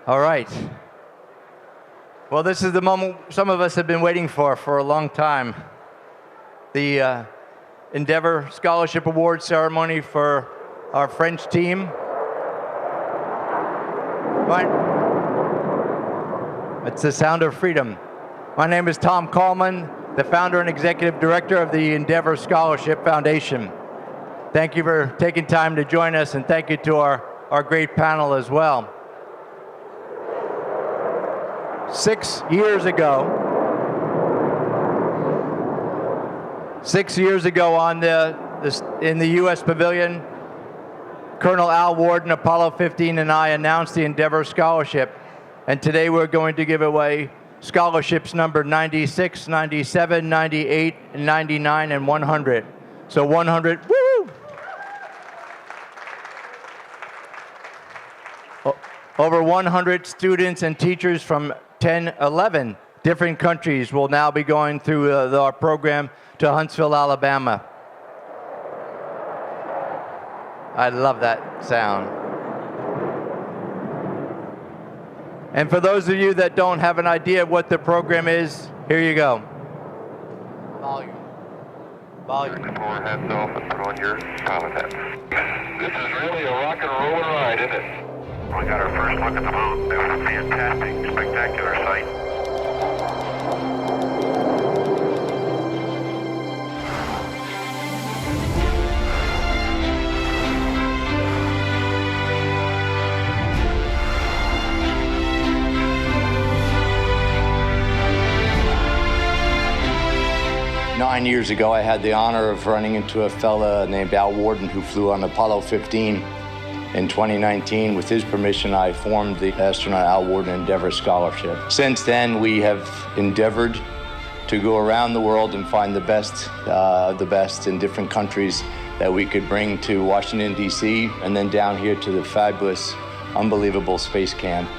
All right. Well, this is the moment some of us have been waiting for a long time. The Endeavour Scholarship Award ceremony for our French team. It's the sound of freedom. My name is Tom Kallman, the founder and executive director of the Endeavour Scholarship Foundation. Thank you for taking time to join us, and thank you to our great panel as well. 6 years ago in the U.S. Pavilion, Colonel Al Warden, Apollo 15, and I announced the Endeavour Scholarship. And today we're going to give away scholarships number 96, 97, 98, 99, and 100. So 100, woo! Over 100 students and teachers from 11 different countries will now be going through our program to Huntsville, Alabama. I love that sound. And for those of you that don't have an idea of what the program is, here you go. Volume. Four hats off and put on your pilot hats. This is really a rock and roll ride, isn't it? We got our first look at the moon. It was a fantastic, spectacular sight. Nine years ago, I had the honor of running into a fella named Al Warden who flew on Apollo 15. In 2019, with his permission, I formed the Astronaut Al Warden Endeavour Scholarship. Since then, we have endeavored to go around the world and find the best in different countries that we could bring to Washington, D.C., and then down here to the fabulous, unbelievable space camp.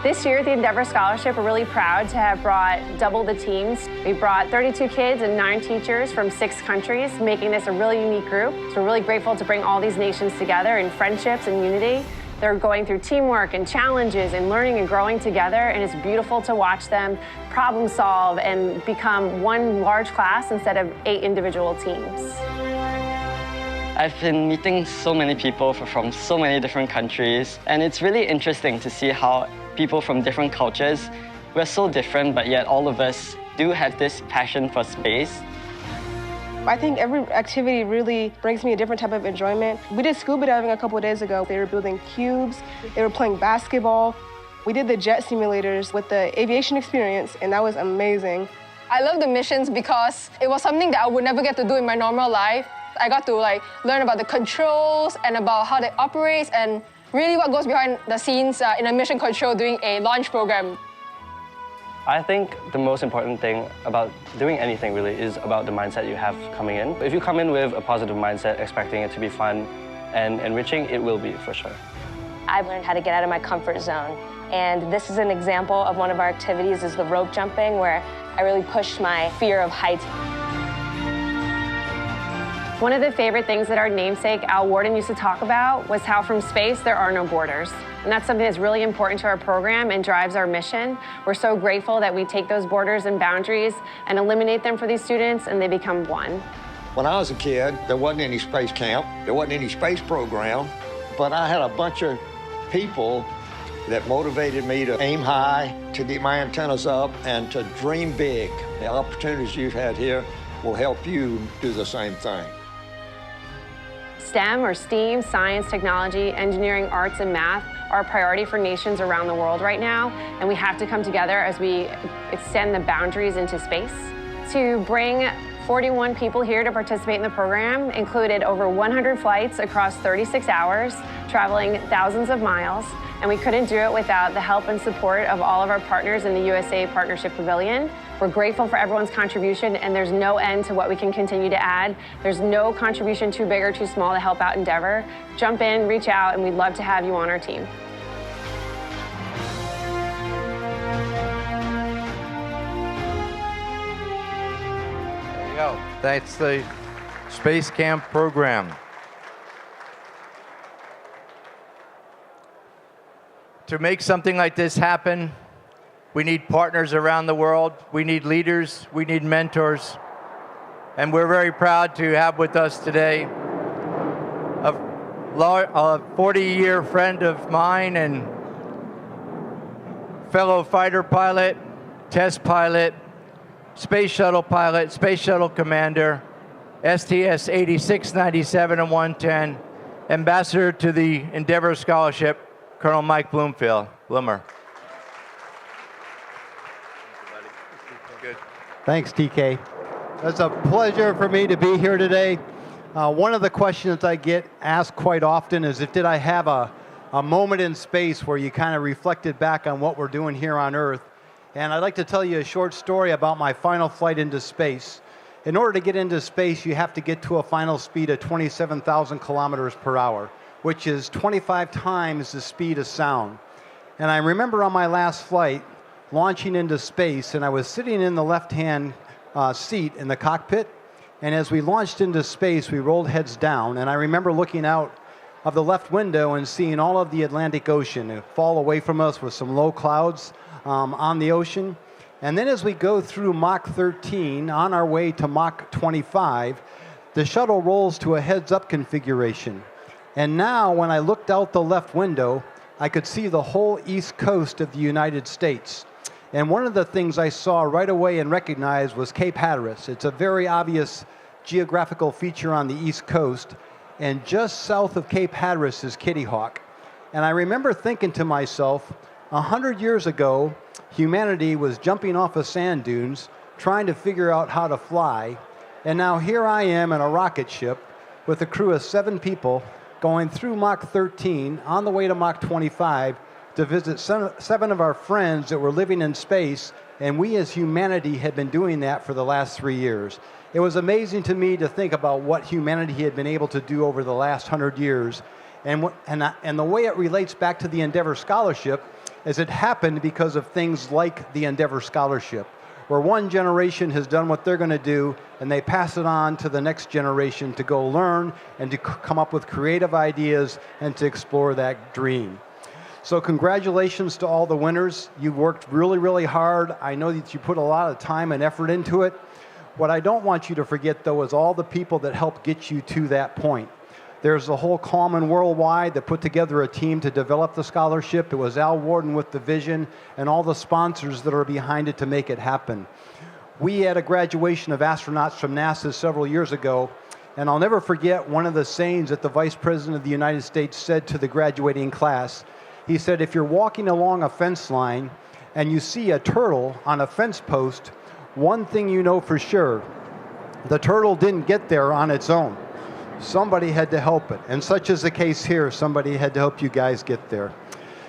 This year at the Endeavour Scholarship, we're really proud to have brought double the teams. We brought 32 kids and 9 teachers from 6 countries, making this a really unique group. So we're really grateful to bring all these nations together in friendships and unity. They're going through teamwork and challenges and learning and growing together, and it's beautiful to watch them problem solve and become one large class instead of 8 individual teams. I've been meeting so many people from so many different countries, and it's really interesting to see how people from different cultures, we're so different, but yet all of us do have this passion for space. I think every activity really brings me a different type of enjoyment. We did scuba diving a couple of days ago. They were building cubes, they were playing basketball. We did the jet simulators with the aviation experience, and that was amazing. I love the missions because it was something that I would never get to do in my normal life. I got to learn about the controls and about how they operate and really what goes behind the scenes in a mission control during a launch program. I think the most important thing about doing anything really is about the mindset you have coming in. If you come in with a positive mindset, expecting it to be fun and enriching, it will be for sure. I've learned how to get out of my comfort zone. And this is an example of one of our activities is the rope jumping, where I really pushed my fear of heights. One of the favorite things that our namesake Al Warden used to talk about was how from space there are no borders. And that's something that's really important to our program and drives our mission. We're so grateful that we take those borders and boundaries and eliminate them for these students, and they become one. When I was a kid, there wasn't any space camp, there wasn't any space program, but I had a bunch of people that motivated me to aim high, to get my antennas up, and to dream big. The opportunities you've had here will help you do the same thing. STEM, or STEAM, science, technology, engineering, arts, and math are a priority for nations around the world right now, and we have to come together as we extend the boundaries into space. To bring 41 people here to participate in the program included over 100 flights across 36 hours, traveling thousands of miles, and we couldn't do it without the help and support of all of our partners in the USA Partnership Pavilion. We're grateful for everyone's contribution, and there's no end to what we can continue to add. There's no contribution too big or too small to help out Endeavour. Jump in, reach out, and we'd love to have you on our team. There you go. That's the Space Camp program. To make something like this happen, we need partners around the world. We need leaders. We need mentors. And we're very proud to have with us today a 40-year friend of mine and fellow fighter pilot, test pilot, space shuttle pilot, space shuttle commander, STS 86, 97, and 110, ambassador to the Endeavour Scholarship, Colonel Mike Bloomfield. Bloomer. Good. Thanks, TK. It's a pleasure for me to be here today. One of the questions I get asked quite often is did I have a moment in space where you kind of reflected back on what we're doing here on Earth. And I'd like to tell you a short story about my final flight into space. In order to get into space, you have to get to a final speed of 27,000 kilometers per hour, which is 25 times the speed of sound. And I remember on my last flight, launching into space, and I was sitting in the left-hand seat in the cockpit, and as we launched into space, we rolled heads down, and I remember looking out of the left window and seeing all of the Atlantic Ocean fall away from us with some low clouds on the ocean. And then as we go through Mach 13, on our way to Mach 25, the shuttle rolls to a heads-up configuration. And now, when I looked out the left window, I could see the whole east coast of the United States. And one of the things I saw right away and recognized was Cape Hatteras. It's a very obvious geographical feature on the east coast. And just south of Cape Hatteras is Kitty Hawk. And I remember thinking to myself, 100 years ago, humanity was jumping off of sand dunes, trying to figure out how to fly. And now here I am in a rocket ship with a crew of 7 people going through Mach 13 on the way to Mach 25 to visit 7 of our friends that were living in space. And we as humanity had been doing that for the last 3 years. It was amazing to me to think about what humanity had been able to do over the last 100 years. And the way it relates back to the Endeavour Scholarship is it happened because of things like the Endeavour Scholarship, where one generation has done what they're going to do, and they pass it on to the next generation to go learn and to come up with creative ideas and to explore that dream. So congratulations to all the winners. You worked really, really hard. I know that you put a lot of time and effort into it. What I don't want you to forget, though, is all the people that helped get you to that point. There's the whole Common Worldwide that put together a team to develop the scholarship. It was Al Warden with the vision and all the sponsors that are behind it to make it happen. We had a graduation of astronauts from NASA several years ago, and I'll never forget one of the sayings that the Vice President of the United States said to the graduating class. He said, if you're walking along a fence line and you see a turtle on a fence post, one thing you know for sure, the turtle didn't get there on its own. Somebody had to help it. And such is the case here. Somebody had to help you guys get there.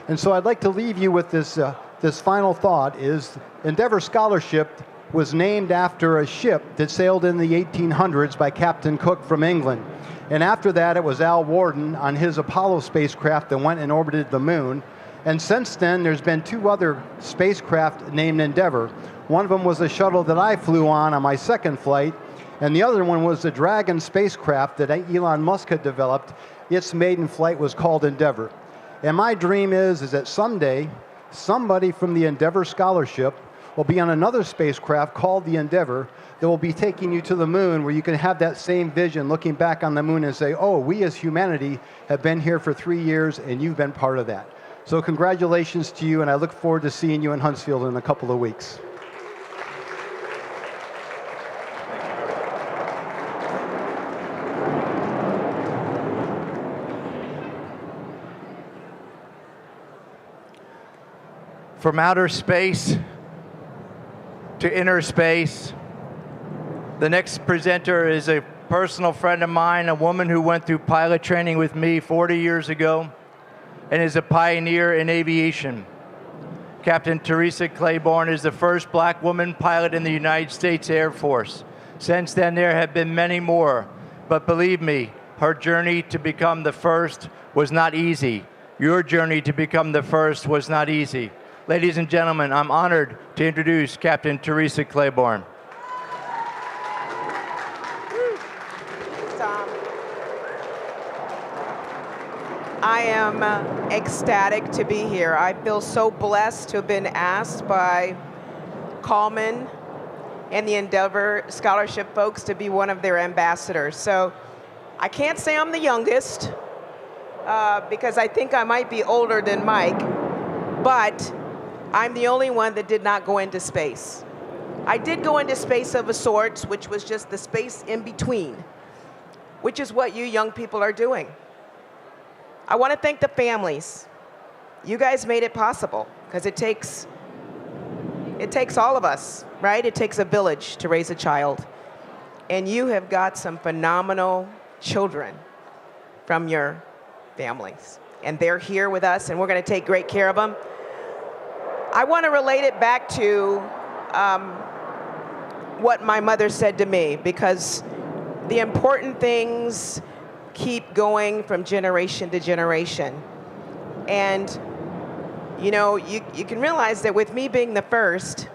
And so I'd like to leave you with this final thought is Endeavour Scholarship was named after a ship that sailed in the 1800s by Captain Cook from England. And after that, it was Al Warden on his Apollo spacecraft that went and orbited the moon. And since then, there's been 2 other spacecraft named Endeavour. One of them was a shuttle that I flew on my second flight, and the other one was the Dragon spacecraft that Elon Musk had developed. Its maiden flight was called Endeavour. And my dream is that someday, somebody from the Endeavour Scholarship will be on another spacecraft called the Endeavour that will be taking you to the moon, where you can have that same vision looking back on the moon and say, oh, we as humanity have been here for 3 years, and you've been part of that. So congratulations to you, and I look forward to seeing you in Huntsville in a couple of weeks. From outer space to inner space, the next presenter is a personal friend of mine, a woman who went through pilot training with me 40 years ago and is a pioneer in aviation. Captain Teresa Claiborne is the first black woman pilot in the United States Air Force. Since then, there have been many more, but believe me, her journey to become the first was not easy. Your journey to become the first was not easy. Ladies and gentlemen, I'm honored to introduce Captain Teresa Claiborne. I am ecstatic to be here. I feel so blessed to have been asked by Coleman and the Endeavour Scholarship folks to be one of their ambassadors. So I can't say I'm the youngest because I think I might be older than Mike, but I'm the only one that did not go into space. I did go into space of a sort, which was just the space in between, which is what you young people are doing. I want to thank the families. You guys made it possible, because it takes all of us, right? It takes a village to raise a child. And you have got some phenomenal children from your families. And they're here with us, and we're going to take great care of them. I want to relate it back to what my mother said to me, because the important things keep going from generation to generation. And you know, you can realize that with me being the first,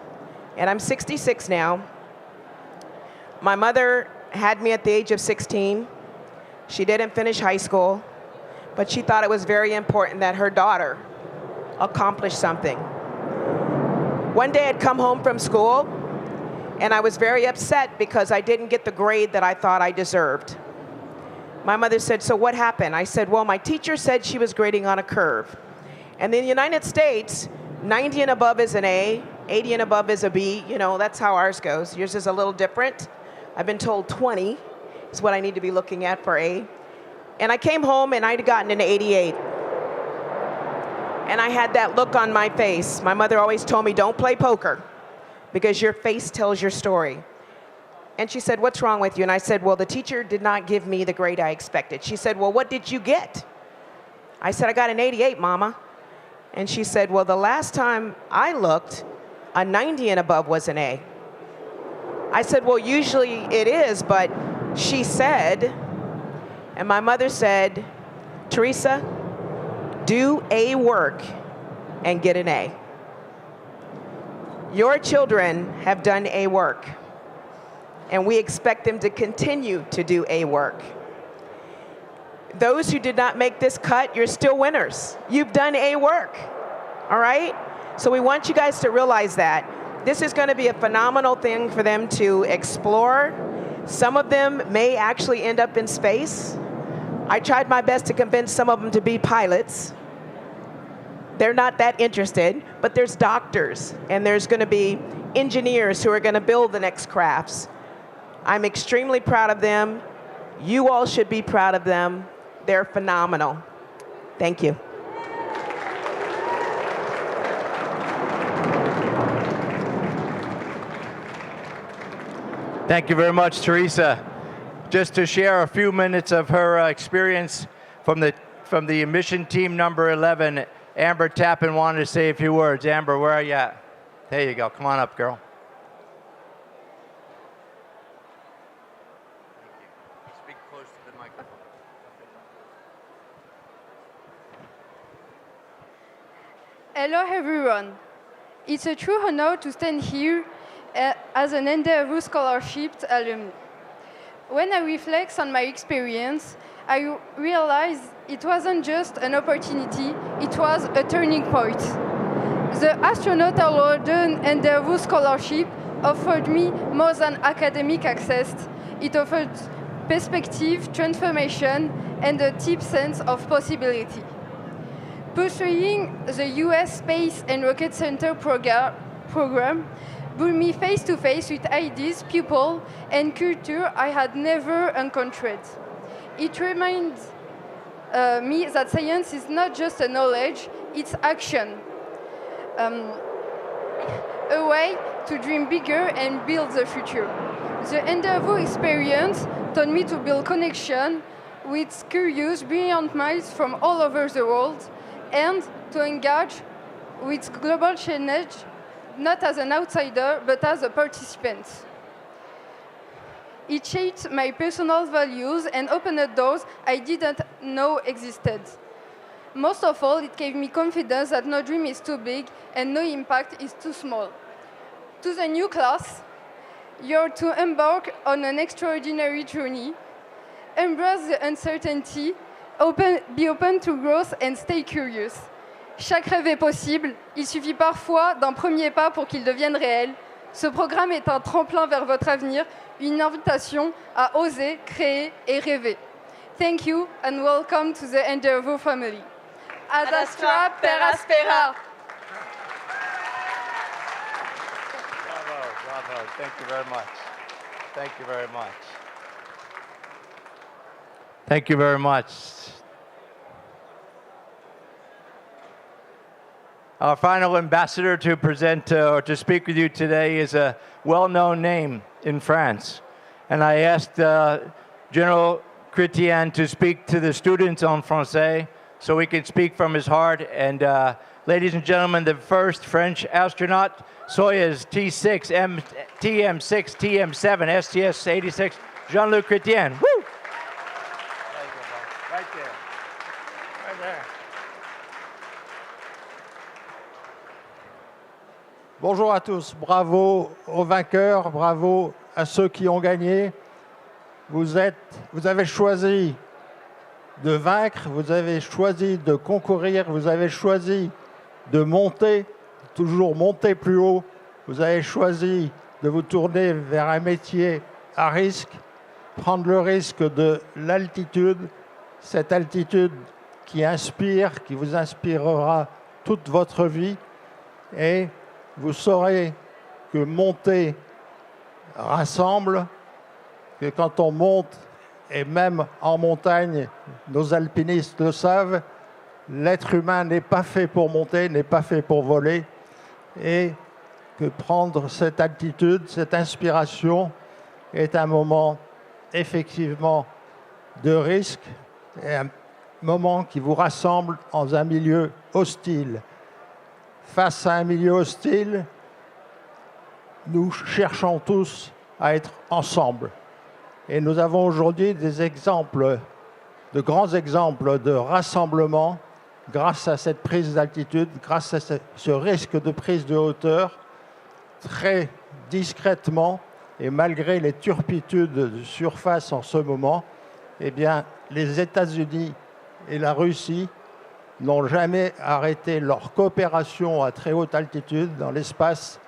and I'm 66 now, my mother had me at the age of 16. She didn't finish high school, but she thought it was very important that her daughter accomplish something. One day I'd come home from school, and I was very upset because I didn't get the grade that I thought I deserved. My mother said, "So what happened?" I said, "Well, my teacher said she was grading on a curve. And in the United States, 90 and above is an A, 80 and above is a B. You know, that's how ours goes. Yours is a little different. I've been told 20 is what I need to be looking at for A." And I came home and I'd gotten an 88. And I had that look on my face. My mother always told me, "Don't play poker, because your face tells your story." And she said, "What's wrong with you?" And I said, "Well, the teacher did not give me the grade I expected." She said, "Well, what did you get?" I said, "I got an 88, Mama." And she said, "Well, the last time I looked, a 90 and above was an A." I said, "Well, usually it is," but she said, and my mother said, "Teresa, do A work and get an A." Your children have done A work, and we expect them to continue to do A work. Those who did not make this cut, you're still winners. You've done A work, all right? So we want you guys to realize that. This is going to be a phenomenal thing for them to explore. Some of them may actually end up in space. I tried my best to convince some of them to be pilots. They're not that interested, but there's doctors, and there's going to be engineers who are going to build the next crafts. I'm extremely proud of them. You all should be proud of them. They're phenomenal. Thank you. Thank you very much, Teresa. Just to share a few minutes of her experience from the mission team number 11, Amber Tappan wanted to say a few words. Amber, where are you at? There you go. Come on up, girl. Speak close to the microphone. Hello, everyone. It's a true honor to stand here as an Endeavour Scholarship alumni. When I reflect on my experience, I realize it wasn't just an opportunity, it was a turning point. The astronaut awarded Endeavour Scholarship offered me more than academic access. It offered perspective, transformation, and a deep sense of possibility. Pursuing the US Space and Rocket Center program brought me face-to-face with ideas, people, and culture I had never encountered. It reminds me that science is not just a knowledge, it's action. A way to dream bigger and build the future. The Endeavour experience taught me to build connection with curious, brilliant minds from all over the world, and to engage with global change, not as an outsider, but as a participant. It shaped my personal values and opened doors I didn't know existed. Most of all, it gave me confidence that no dream is too big and no impact is too small. To the new class, you're to embark on an extraordinary journey, embrace the uncertainty be open to growth and stay curious. Chaque rêve est possible, il suffit parfois d'un premier pas pour qu'il devienne réel. Ce programme est un tremplin vers votre avenir, une invitation à oser, créer et rêver. Thank you and welcome to the Endeavour family. Ad astra per aspera. Bravo. Thank you very much. Thank you very much. Thank you very much. Our final ambassador to present or to speak with you today is a well-known name in France. And I asked General Chrétien to speak to the students en français so he could speak from his heart. And ladies and gentlemen, the first French astronaut, Soyuz T6, TM6, TM7, STS-86, Jean-Luc Chrétien. Woo! Right there. Right there. Bonjour à tous, bravo aux vainqueurs, bravo à ceux qui ont gagné. Vous avez choisi de vaincre, vous avez choisi de concourir, vous avez choisi de monter, toujours monter plus haut. Vous avez choisi de vous tourner vers un métier à risque, prendre le risque de l'altitude, cette altitude qui inspire, qui vous inspirera toute votre vie. Et vous saurez que monter rassemble, que quand on monte, et même en montagne, nos alpinistes le savent, l'être humain n'est pas fait pour monter, n'est pas fait pour voler, et que prendre cette altitude, cette inspiration, est un moment effectivement de risque, et un moment qui vous rassemble dans un milieu hostile. Face à un milieu hostile, nous cherchons tous à être ensemble. Et nous avons aujourd'hui des exemples, de grands exemples de rassemblement grâce à cette prise d'altitude, grâce à ce risque de prise de hauteur, très discrètement et malgré les turpitudes de surface en ce moment, eh bien, les États-Unis et la Russie n'ont jamais arrêté leur coopération à très haute altitude dans l'espace.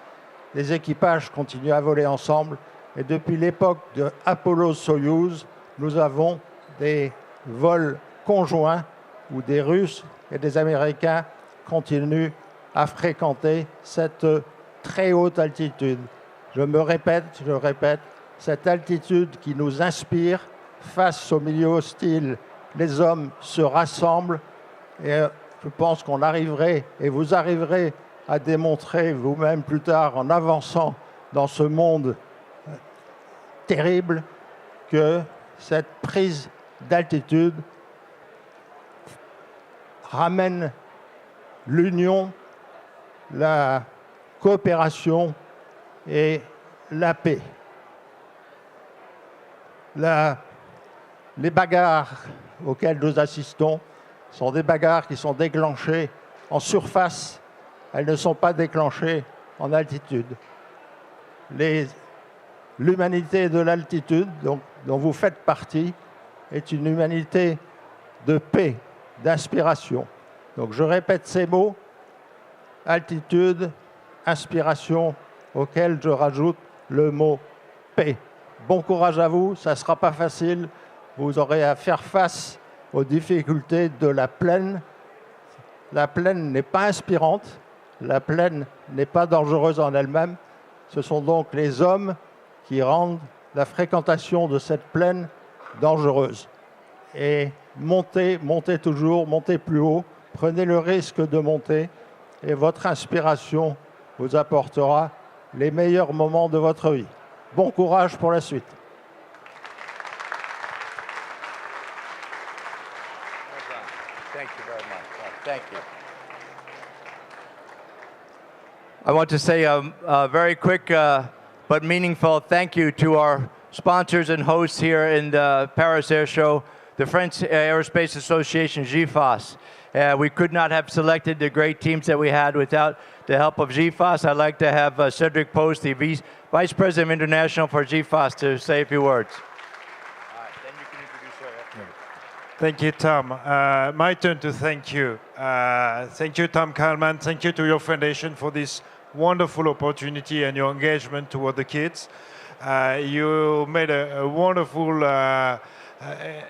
Les équipages continuent à voler ensemble. Et depuis l'époque de Apollo-Soyouz, nous avons des vols conjoints où des Russes et des Américains continuent à fréquenter cette très haute altitude. Je répète, cette altitude qui nous inspire face au milieu hostile. Les hommes se rassemblent. Et je pense qu'on arriverait, et vous arriverez à démontrer vous-même plus tard, en avançant dans ce monde terrible, que cette prise d'altitude ramène l'union, la coopération et la paix. Les bagarres auxquelles nous assistons sont des bagarres qui sont déclenchées en surface, elles ne sont pas déclenchées en altitude. L'humanité de l'altitude, dont vous faites partie, est une humanité de paix, d'inspiration. Donc je répète ces mots, altitude, inspiration, auquel je rajoute le mot paix. Bon courage à vous, ça ne sera pas facile, vous aurez à faire face aux difficultés de la plaine. La plaine n'est pas inspirante, la plaine n'est pas dangereuse en elle-même. Ce sont donc les hommes qui rendent la fréquentation de cette plaine dangereuse. Et montez toujours, montez plus haut, prenez le risque de monter et votre inspiration vous apportera les meilleurs moments de votre vie. Bon courage pour la suite. Thank you very much. Thank you. I want to say a very quick but meaningful thank you to our sponsors and hosts here in the Paris Air Show, the French Aerospace Association, GFAS. We could not have selected the great teams that we had without the help of GFAS. I'd like to have Cedric Post, the Vice President of International for GFAS, to say a few words. All right, then you can introduce her after. Thank you, Tom. My turn to thank you. Thank you, Tom Kalman. Thank you to your foundation for this wonderful opportunity and your engagement toward the kids. You made a wonderful,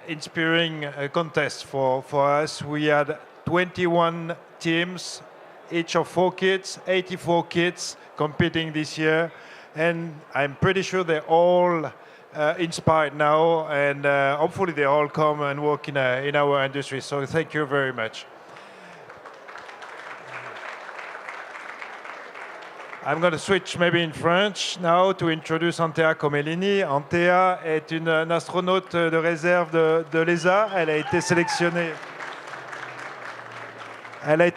inspiring contest for us. We had 21 teams, each of 4 kids, 84 kids competing this year. And I'm pretty sure they're all inspired now, and hopefully they all come and work in our industry. So thank you very much. I'm going to switch maybe in French now to introduce Antea Comellini. Antea est une astronaute de réserve de l'ESA. Elle a été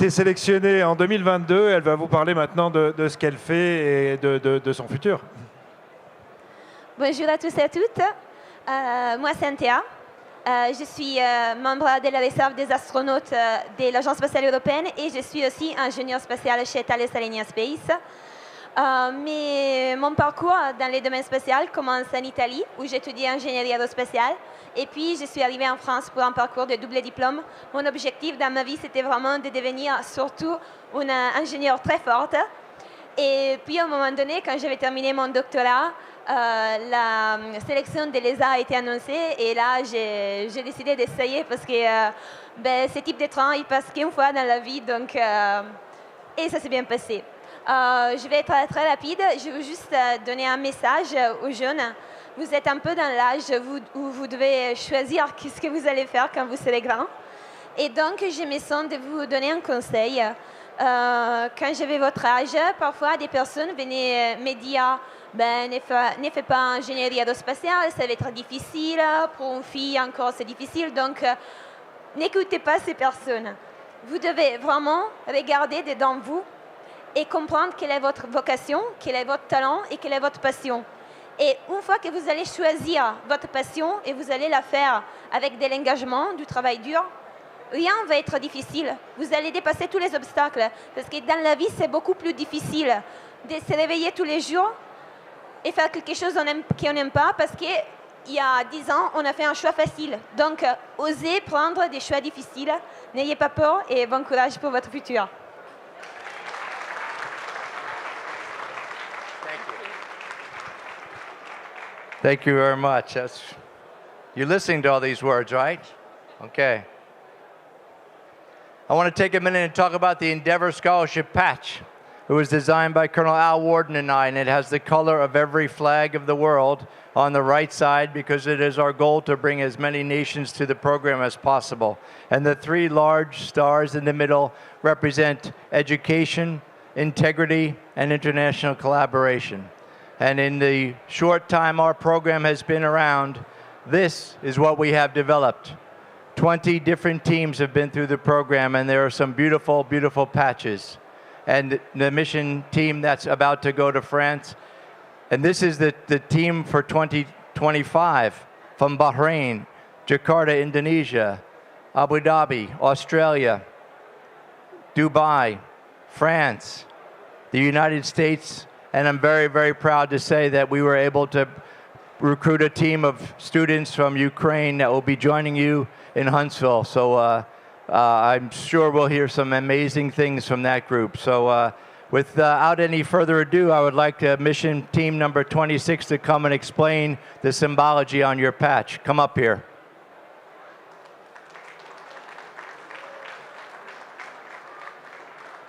sélectionnée en 2022. Elle va vous parler maintenant de ce qu'elle fait et de son futur. Bonjour à tous et à toutes. Moi, c'est Antea. Je suis membre de la réserve des astronautes de l'Agence spatiale européenne et je suis aussi ingénieure spatiale chez Thales Alenia Space. Mais mon parcours dans les domaines spatial commence en Italie, où j'étudie ingénierie aérospatiale. Et puis, je suis arrivée en France pour un parcours de double diplôme. Mon objectif dans ma vie, c'était vraiment de devenir surtout une ingénieure très forte. Et puis, à un moment donné, quand j'avais terminé mon doctorat, la sélection de l'ESA a été annoncée. Et là, j'ai décidé d'essayer parce que ce type de train, il passe qu'une fois dans la vie. Donc, et ça s'est bien passé. Je vais être très rapide. Je veux juste donner un message aux jeunes. Vous êtes un peu dans l'âge où vous devez choisir ce que vous allez faire quand vous serez grand. Et donc, je me sens de vous donner un conseil. Quand j'avais votre âge, parfois des personnes venaient me dire ne fais pas ingénierie aérospatiale, ça va être difficile. Pour une fille, encore, c'est difficile. Donc, n'écoutez pas ces personnes. Vous devez vraiment regarder dedans vous et comprendre quelle est votre vocation, quel est votre talent et quelle est votre passion. Et une fois que vous allez choisir votre passion et vous allez la faire avec de l'engagement, du travail dur, rien ne va être difficile. Vous allez dépasser tous les obstacles. Parce que dans la vie, c'est beaucoup plus difficile de se réveiller tous les jours et faire quelque chose qu'on n'aime pas parce qu'il y a 10 ans, on a fait un choix facile. Donc, osez prendre des choix difficiles. N'ayez pas peur et bon courage pour votre futur. Thank you very much. You're listening to all these words, right? Okay. I want to take a minute and talk about the Endeavour Scholarship Patch. It was designed by Colonel Al Warden and I, and it has the color of every flag of the world on the right side because it is our goal to bring as many nations to the program as possible. And the 3 large stars in the middle represent education, integrity, and international collaboration. And in the short time our program has been around, this is what we have developed. 20 different teams have been through the program, and there are some beautiful, beautiful patches. And the mission team that's about to go to France, and this is the team for 2025 from Bahrain, Jakarta, Indonesia, Abu Dhabi, Australia, Dubai, France, the United States, and I'm very, very proud to say that we were able to recruit a team of students from Ukraine that will be joining you in Huntsville. So I'm sure we'll hear some amazing things from that group. So without any further ado, I would like mission team number 26 to come and explain the symbology on your patch. Come up here.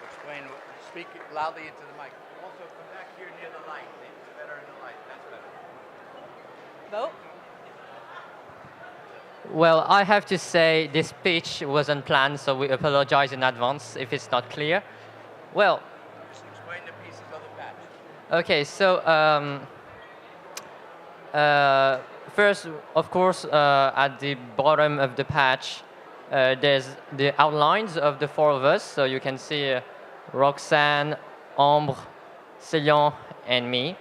Explain, speak loudly into the mic. Also, come back here near the light. It's better in the light. That's better. Vote. Well, I have to say this speech was unplanned, so we apologize in advance if it's not clear. Well, just explain the pieces of the patch. Okay, so first, of course, at the bottom of the patch, there's the outlines of the 4 of us. So you can see Roxane, Ambre, Célian, and me.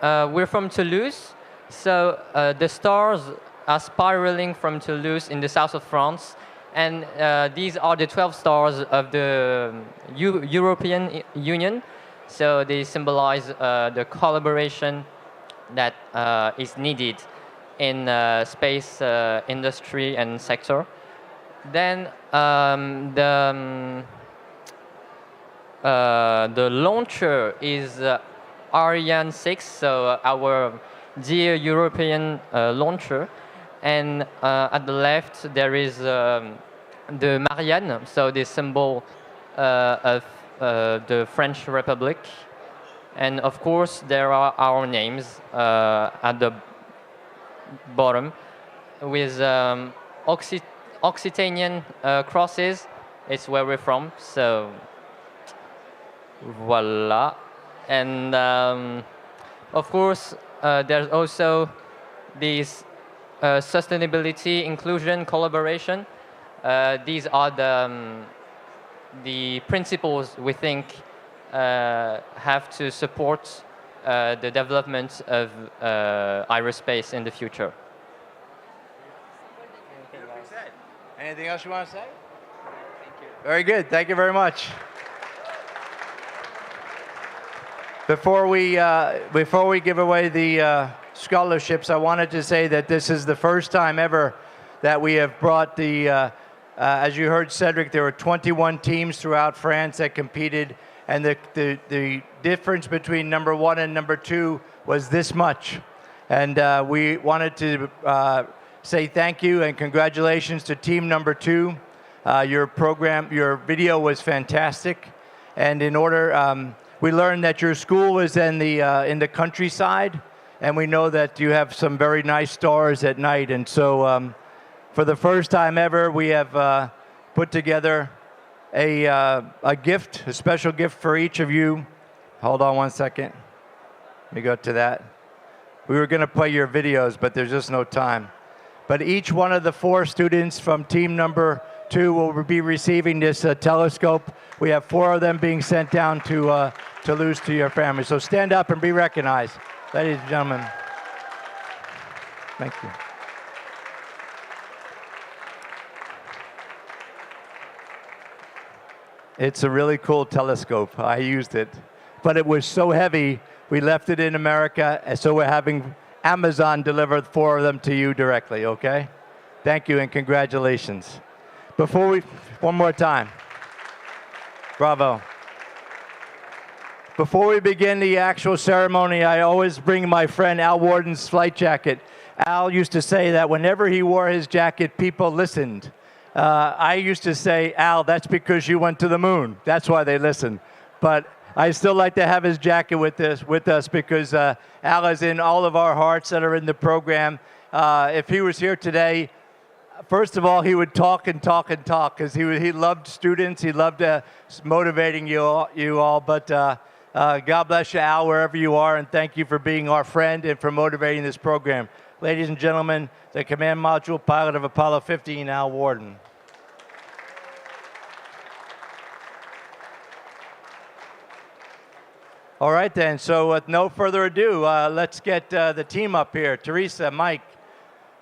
We're from Toulouse. So the stars are spiraling from Toulouse in the south of France. And these are the 12 stars of the European Union. So they symbolize the collaboration that is needed in space industry and sector. Then the launcher is Ariane 6, so our dear European launcher. And at the left, there is the Marianne, so the symbol of the French Republic. And of course, there are our names at the bottom with Occitanian crosses. It's where we're from, so voila. And of course, there's also these sustainability, inclusion, collaboration. These are the principles we think have to support the development of aerospace in the future. Anything else you want to say? Thank you. Very good. Thank you very much. Before we give away the scholarships, I wanted to say that this is the first time ever that we have brought the, as you heard Cedric, there were 21 teams throughout France that competed, and the difference between number 1 and number 2 was this much. And we wanted to say thank you and congratulations to team number 2. Your video was fantastic, and in order, we learned that your school is in the countryside, and we know that you have some very nice stars at night. And so, for the first time ever, we have put together a gift, a special gift for each of you. Hold on one second. Let me go to that. We were going to play your videos, but there's just no time. But each one of the 4 students from team number 2 will be receiving this telescope. We have 4 of them being sent down to Toulouse to your family. So stand up and be recognized, ladies and gentlemen. Thank you. It's a really cool telescope. I used it, but it was so heavy, we left it in America, and so we're having Amazon deliver 4 of them to you directly, okay? Thank you and congratulations. One more time. Bravo. Before we begin the actual ceremony, I always bring my friend Al Warden's flight jacket. Al used to say that whenever he wore his jacket, people listened. I used to say, Al, that's because you went to the moon. That's why they listen. But I still like to have his jacket with us because Al is in all of our hearts that are in the program. If he was here today, first of all, he would talk and talk and talk because he loved students. He loved motivating you all. But God bless you, Al, wherever you are, and thank you for being our friend and for motivating this program. Ladies and gentlemen, the command module pilot of Apollo 15, Al Warden. All right, then. So with no further ado, let's get the team up here. Teresa, Mike,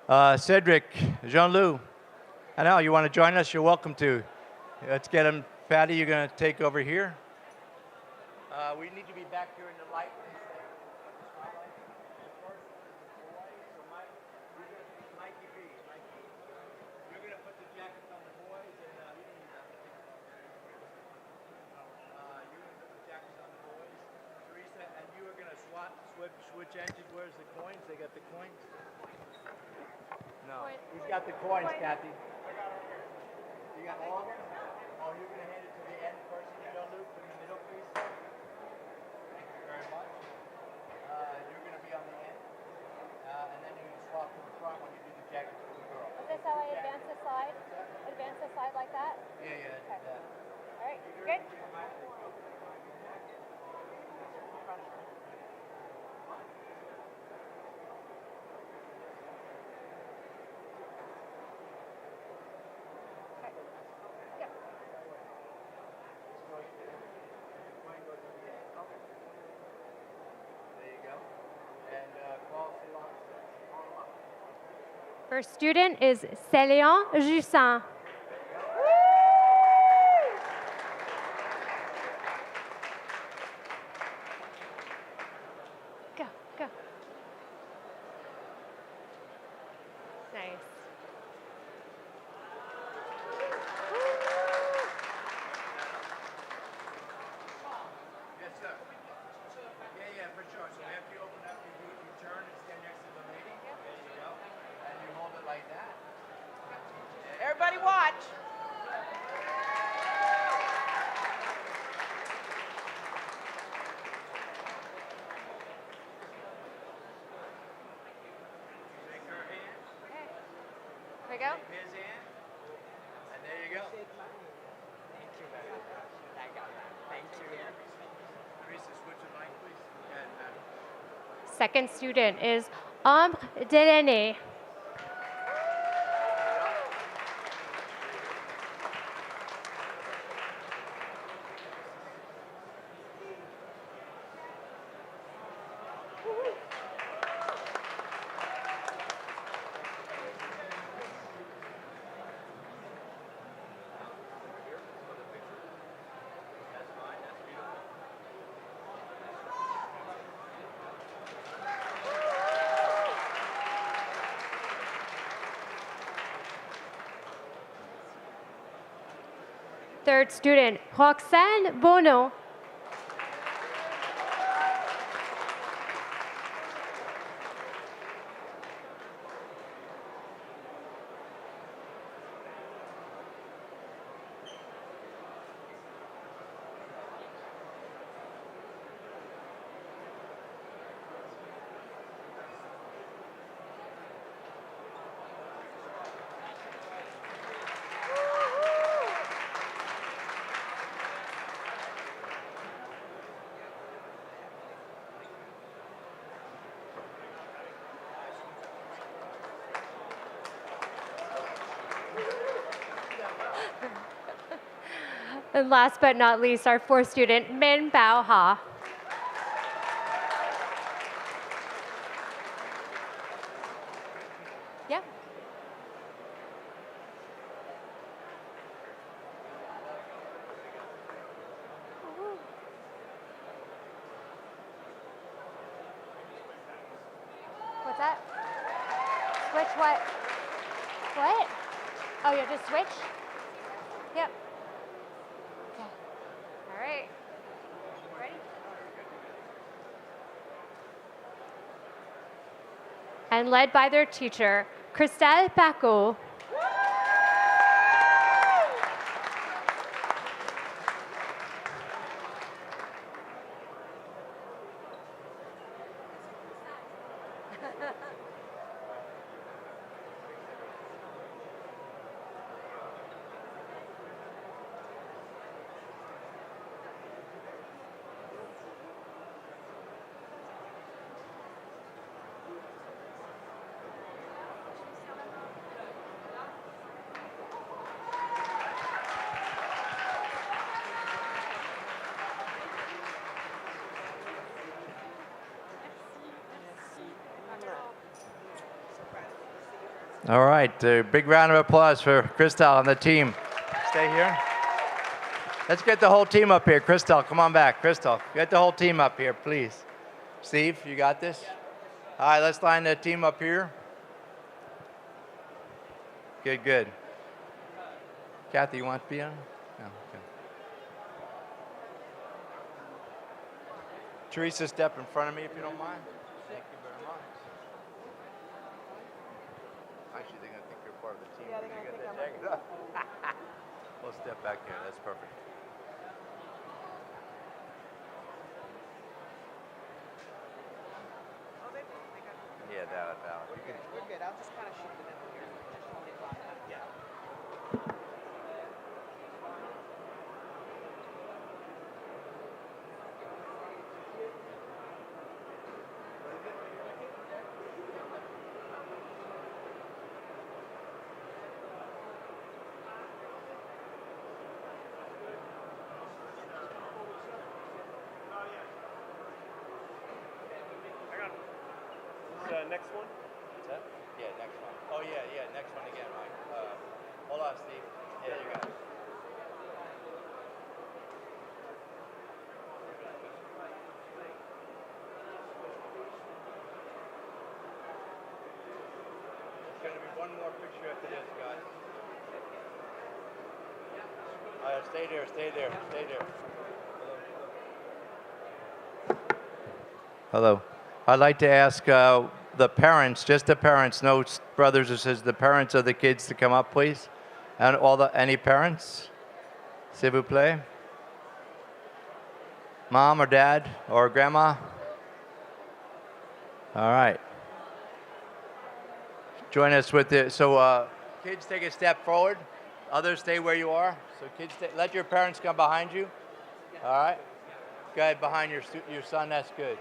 Cedric, Jean-Loup. And Al, you want to join us? You're welcome to. Let's get them. Patty, you're going to take over here. We need to be back here in the light. You're going to put the jackets on the boys, and you're going to put the jackets on the boys. Teresa, and you are going to switch engines. Where's the coins? They got the coins? No. Who's got the coins, Kathy? You got all of them? Oh, you're going to hand it to the end person, Jean-Luc, in the middle, please. Thank you very much. You're going to be on the end. And then you swap to the front when you do the jacket for the girl. Is this how I advance the slide? Advance the slide like that? Yeah. Okay. All right, good? First student is Célian Jussin. Go. we go. His hand. And there you go. Thank you very much. I got that. Thank you. Teresa, switch the mic, please. Go ahead, Matt. Second student is Ambre Delaney. Third student, Roxane Bono. And last but not least, our fourth student, Min Bao Ha. Yeah. What's that? Switch what? What? Oh, you have to switch? Yep. Okay. All right. Ready? And led by their teacher, Christelle Paco. All right, a big round of applause for Christelle and the team. Stay here. Let's get the whole team up here. Christelle, come on back. Christelle, get the whole team up here, please. Steve, you got this? All right, let's line the team up here. Good, good. Kathy, you want to be on? No, okay. Teresa, step in front of me if you don't mind. Thank you very much. Actually, they're going to think you're part of the team. Yeah, they're going to think I'm We'll step back here. That's perfect. Yeah, that. We're good. I'll just kind of shoot them in here. Just hold it like that. Yeah. Next one? What's that? Yeah, next one. Oh, yeah, next one again, Mike. Hold on, Steve. Yeah, you got it. There's going to be one more picture after this, guys. All right, stay there, stay there, stay there. Hello. I'd like to ask the parents, just the parents, no brothers or sisters, the parents of the kids to come up, please. And any parents, s'il vous plaît. Mom or dad or grandma. All right. Join us with the, so kids take a step forward. Others stay where you are. So kids, let your parents come behind you. All right? Go ahead behind your son. That's good.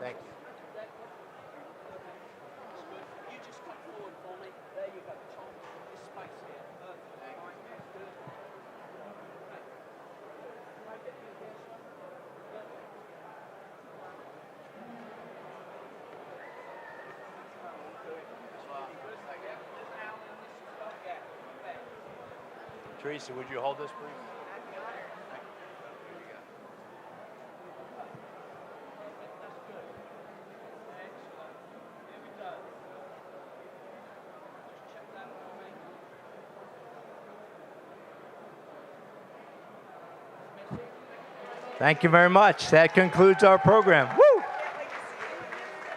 Thank you. You just come forward for me. There you go, Tom. This space here. Teresa, would you hold this, please? Thank you very much. That concludes our program. Woo!